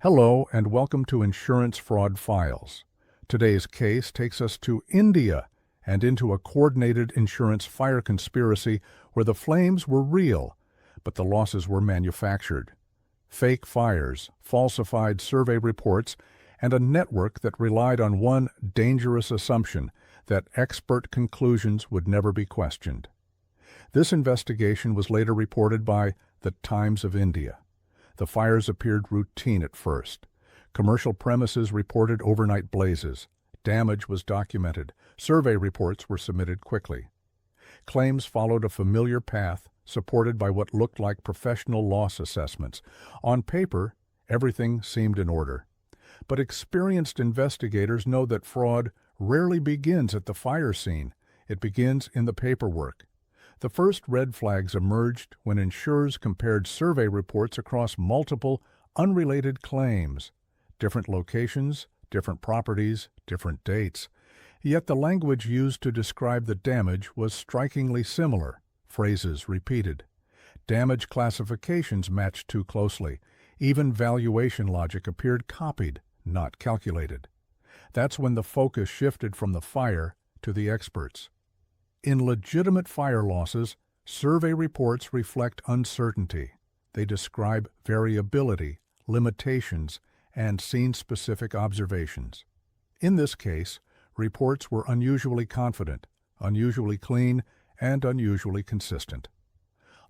Hello and welcome to Insurance Fraud Files. Today's case takes us to India and into a coordinated insurance fire conspiracy where the flames were real, but the losses were manufactured. Fake fires, falsified survey reports, and a network that relied on one dangerous assumption that expert conclusions would never be questioned. This investigation was later reported by the Times of India. The fires appeared routine at first. Commercial premises reported overnight blazes. Damage was documented. Survey reports were submitted quickly. Claims followed a familiar path, supported by what looked like professional loss assessments. On paper, everything seemed in order. But experienced investigators know that fraud rarely begins at the fire scene. It begins in the paperwork. The first red flags emerged when insurers compared survey reports across multiple, unrelated claims. Different locations, different properties, different dates. Yet the language used to describe the damage was strikingly similar. Phrases repeated. Damage classifications matched too closely. Even valuation logic appeared copied, not calculated. That's when the focus shifted from the fire to the experts. In legitimate fire losses, survey reports reflect uncertainty. They describe variability, limitations, and scene-specific observations. In this case, reports were unusually confident, unusually clean, and unusually consistent.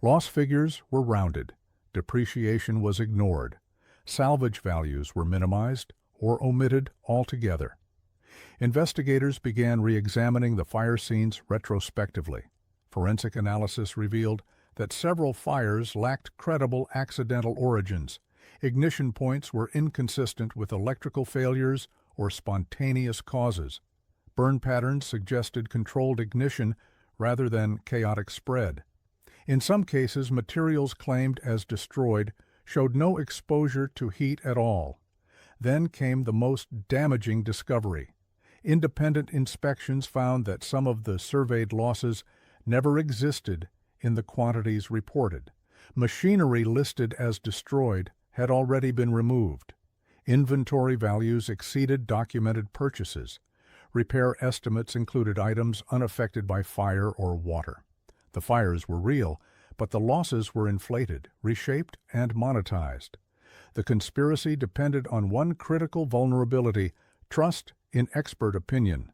Loss figures were rounded. Depreciation was ignored. Salvage values were minimized or omitted altogether. Investigators began re-examining the fire scenes retrospectively. Forensic analysis revealed that several fires lacked credible accidental origins. Ignition points were inconsistent with electrical failures or spontaneous causes. Burn patterns suggested controlled ignition rather than chaotic spread. In some cases, materials claimed as destroyed showed no exposure to heat at all. Then came the most damaging discovery. Independent inspections found that some of the surveyed losses never existed in the quantities reported. Machinery listed as destroyed had already been removed. Inventory values exceeded documented purchases. Repair estimates included items unaffected by fire or water. The fires were real, but the losses were inflated, reshaped, and monetized. The conspiracy depended on one critical vulnerability: trust in expert opinion.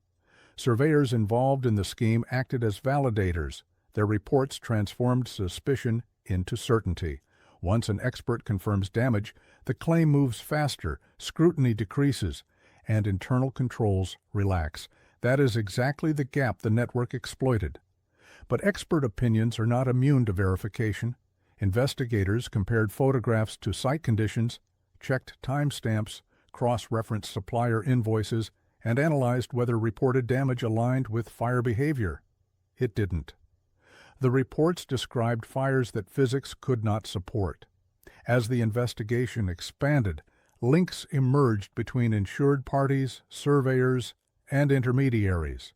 Surveyors involved in the scheme acted as validators. Their reports transformed suspicion into certainty. Once an expert confirms damage, the claim moves faster, scrutiny decreases, and internal controls relax. That is exactly the gap the network exploited. But expert opinions are not immune to verification. Investigators compared photographs to site conditions, checked timestamps, cross-referenced supplier invoices, and analyzed whether reported damage aligned with fire behavior. It didn't. The reports described fires that physics could not support. As the investigation expanded, links emerged between insured parties, surveyors, and intermediaries.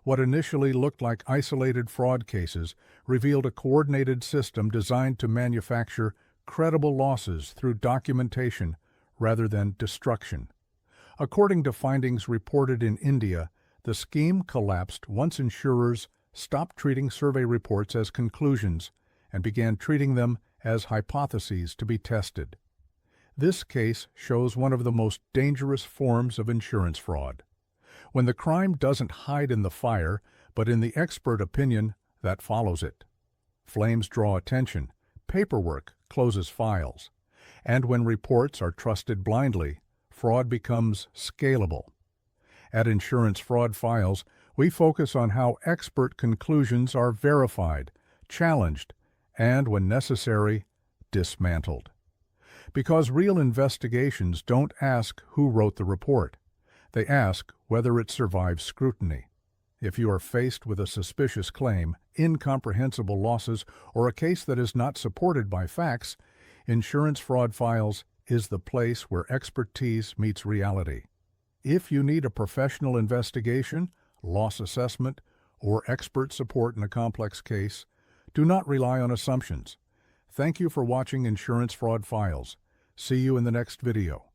What initially looked like isolated fraud cases revealed a coordinated system designed to manufacture credible losses through documentation rather than destruction. According to findings reported in India, the scheme collapsed once insurers stopped treating survey reports as conclusions and began treating them as hypotheses to be tested. This case shows one of the most dangerous forms of insurance fraud. When the crime doesn't hide in the fire, but in the expert opinion that follows it. Flames draw attention. Paperwork closes files. And when reports are trusted blindly, fraud becomes scalable. At Insurance Fraud Files, we focus on how expert conclusions are verified, challenged, and, when necessary, dismantled. Because real investigations don't ask who wrote the report. They ask whether it survives scrutiny. If you are faced with a suspicious claim, incomprehensible losses, or a case that is not supported by facts, Insurance Fraud Files is the place where expertise meets reality. If you need a professional investigation, loss assessment, or expert support in a complex case, do not rely on assumptions. Thank you for watching Insurance Fraud Files. See you in the next video.